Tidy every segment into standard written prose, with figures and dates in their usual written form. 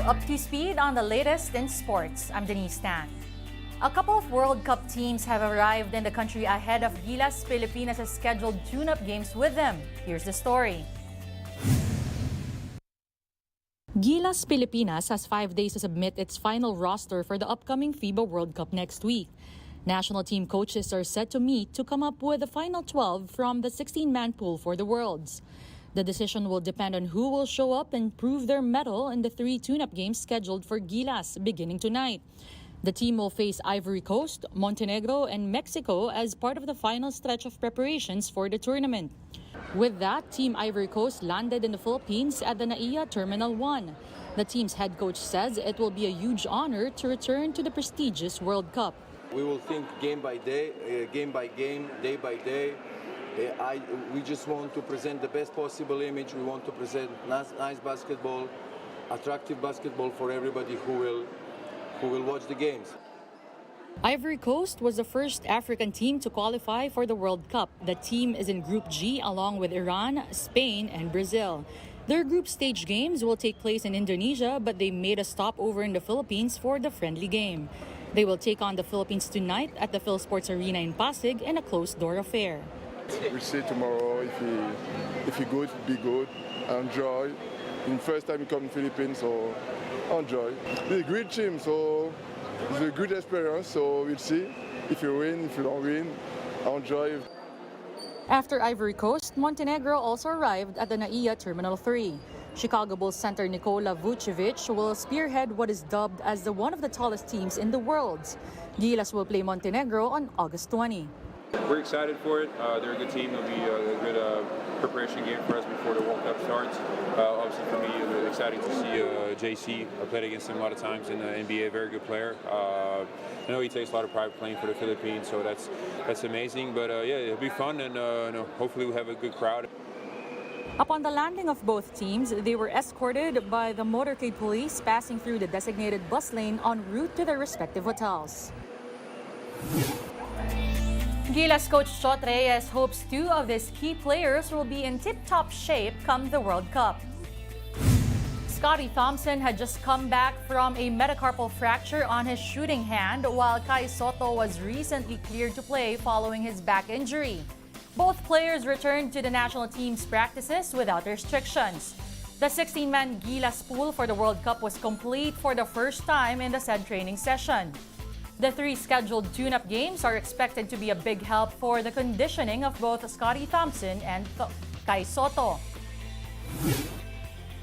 Up to speed on the latest in sports. I'm Denise Tan. A couple of World Cup teams have arrived in the country ahead of Gilas Pilipinas' scheduled tune-up games with them. Here's the story. Gilas Pilipinas has 5 days to submit its final roster for the upcoming FIBA World Cup next week. National team coaches are set to meet to come up with the final 12 from the 16-man pool for the Worlds. The decision will depend on who will show up and prove their mettle in the 3 tune-up games scheduled for Gilas beginning tonight. The team will face Ivory Coast, Montenegro, and Mexico as part of the final stretch of preparations for the tournament. With that, Team Ivory Coast landed in the Philippines at the Naiya Terminal 1. The team's head coach says it will be a huge honor to return to the prestigious World Cup. We will think game by game, day by day. We just want to present the best possible image. We want to present nice basketball, attractive basketball for everybody who will watch the games. Ivory Coast was the first African team to qualify for the World Cup. The team is in Group G along with Iran, Spain, and Brazil. Their group stage games will take place in Indonesia, but they made a stopover in the Philippines for the friendly game. They will take on the Philippines tonight at the Philsports Arena in Pasig in a closed-door affair. We'll see tomorrow if he good, be good, enjoy. First time he come to Philippines, so enjoy. It's a great team, so it's a good experience, so we'll see. If you win, if you don't win, enjoy. After Ivory Coast, Montenegro also arrived at the Naiya Terminal 3. Chicago Bulls center Nikola Vucevic will spearhead what is dubbed as one of the tallest teams in the world. Gilas will play Montenegro on August 20. We're excited for it. They're a good team. It'll be a good preparation game for us before the World Cup starts. Obviously for me, it's exciting to see JC. I played against him a lot of times in the NBA, very good player. I know he takes a lot of pride playing for the Philippines, so that's amazing. But yeah, it'll be fun, and hopefully we'll have a good crowd. Upon the landing of both teams, they were escorted by the motorcade police passing through the designated bus lane en route to their respective hotels. Gilas coach Chot Reyes hopes 2 of his key players will be in tip-top shape come the World Cup. Scotty Thompson had just come back from a metacarpal fracture on his shooting hand, while Kai Sotto was recently cleared to play following his back injury. Both players returned to the national team's practices without restrictions. The 16-man Gilas pool for the World Cup was complete for the first time in the said training session. The 3 scheduled tune-up games are expected to be a big help for the conditioning of both Scotty Thompson and Kai Sotto.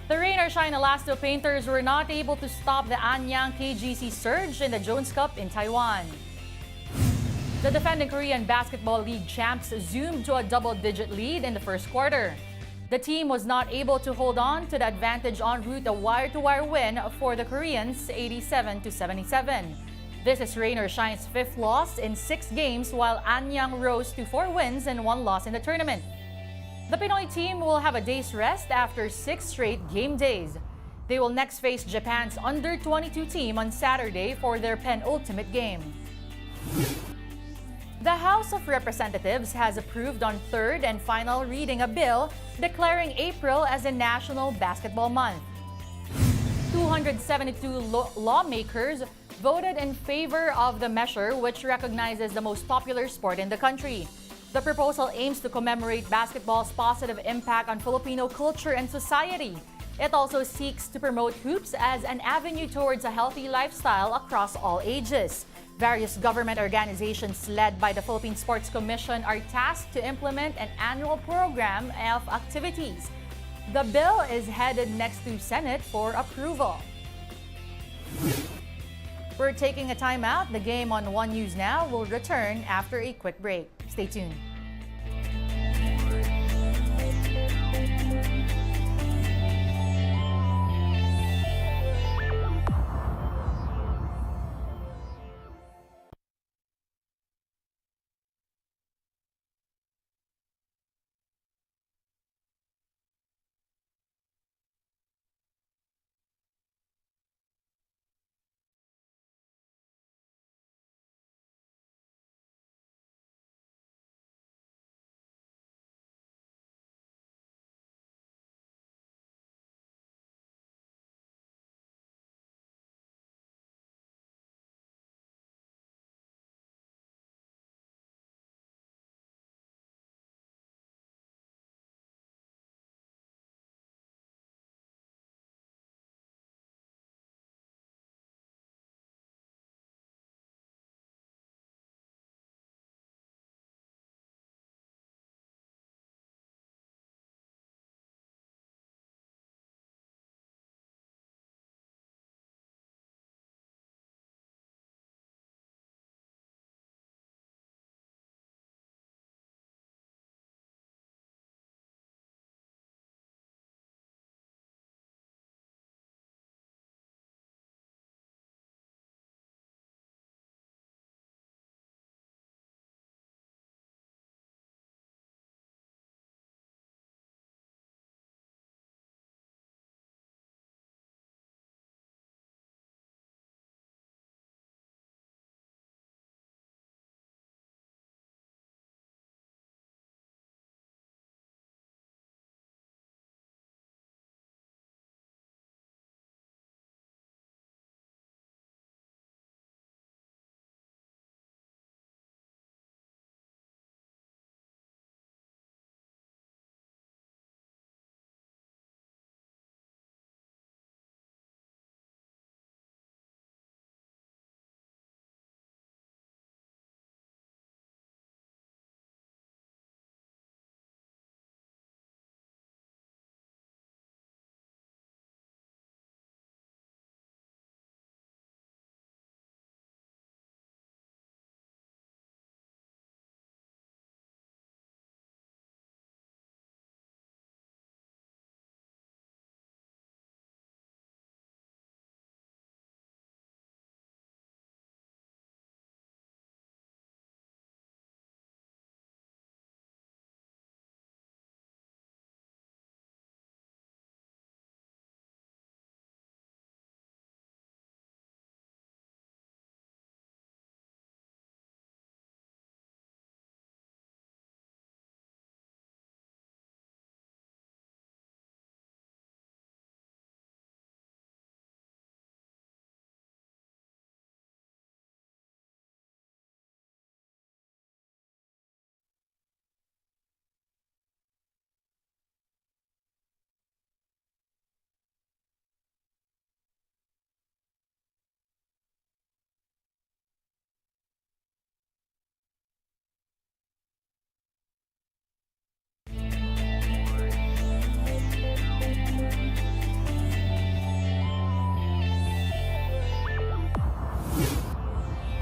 The rain or shine Elasto painters were not able to stop the Anyang KGC surge in the Jones Cup in Taiwan. The defending Korean Basketball League champs zoomed to a double-digit lead in the first quarter. The team was not able to hold on to the advantage en route a wire-to-wire win for the Koreans, 87-77. This is rain or shine's 5th loss in 6 games, while Anyang rose to 4 wins and 1 loss in the tournament. The Pinoy team will have a day's rest after 6 straight game days. They will next face Japan's under-22 team on Saturday for their penultimate game. The House of Representatives has approved on 3rd and final reading a bill declaring April as a National Basketball Month. 272 lawmakers voted in favor of the measure, which recognizes the most popular sport in the country. The proposal aims to commemorate basketball's positive impact on Filipino culture and society. It also seeks to promote hoops as an avenue towards a healthy lifestyle across all ages. Various government organizations led by the Philippine Sports Commission are tasked to implement an annual program of activities. The bill is headed next to Senate for approval. We're taking a time out. The game on One News Now will return after a quick break. Stay tuned.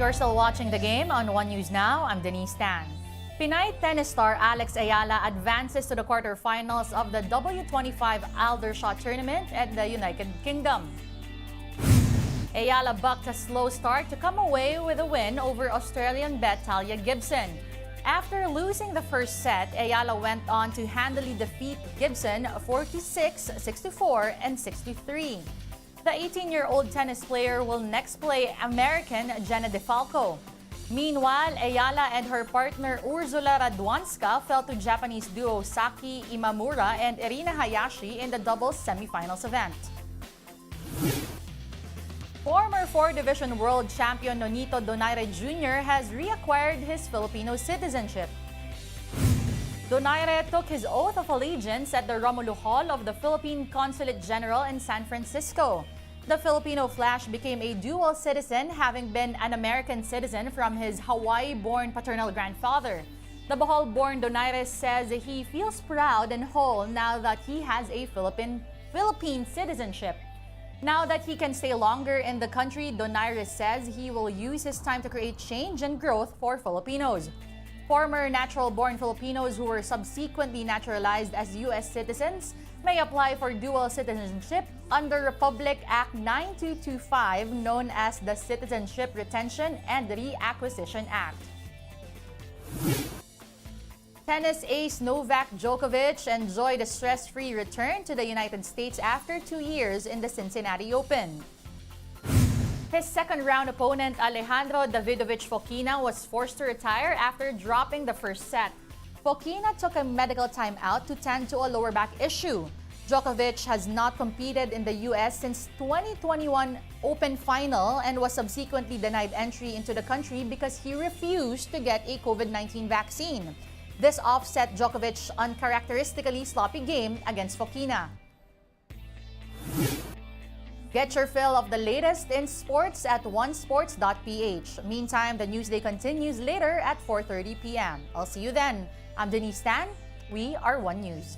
You're still watching the game on One News Now. I'm Denise Tan. Pinay tennis star Alex Eala advances to the quarterfinals of the W25 Aldershot tournament at the United Kingdom. Eala bucked a slow start to come away with a win over Australian bet Talia Gibson. After losing the first set, Eala went on to handily defeat Gibson 46, 64, and 63. The 18-year-old tennis player will next play American Jenna DeFalco. Meanwhile, Eala and her partner Ursula Radwanska fell to Japanese duo Saki Imamura and Irina Hayashi in the doubles semifinals event. Former 4-division world champion Nonito Donaire Jr. has reacquired his Filipino citizenship. Donaire took his oath of allegiance at the Romulo Hall of the Philippine Consulate General in San Francisco. The Filipino Flash became a dual citizen, having been an American citizen from his Hawaii-born paternal grandfather. The Bohol-born Donaire says he feels proud and whole now that he has a Philippine citizenship. Now that he can stay longer in the country, Donaire says he will use his time to create change and growth for Filipinos. Former natural-born Filipinos who were subsequently naturalized as U.S. citizens may apply for dual citizenship under Republic Act 9225, known as the Citizenship Retention and Reacquisition Act. Tennis ace Novak Djokovic enjoyed a stress-free return to the United States after 2 years in the Cincinnati Open. His second-round opponent Alejandro Davidovich Fokina was forced to retire after dropping the first set. Fokina took a medical timeout to tend to a lower back issue. Djokovic has not competed in the U.S. since 2021 Open final and was subsequently denied entry into the country because he refused to get a COVID-19 vaccine. This offset Djokovic's uncharacteristically sloppy game against Fokina. Get your fill of the latest in sports at onesports.ph. Meantime, the Newsday continues later at 4:30 p.m. I'll see you then. I'm Denise Tan. We are One News.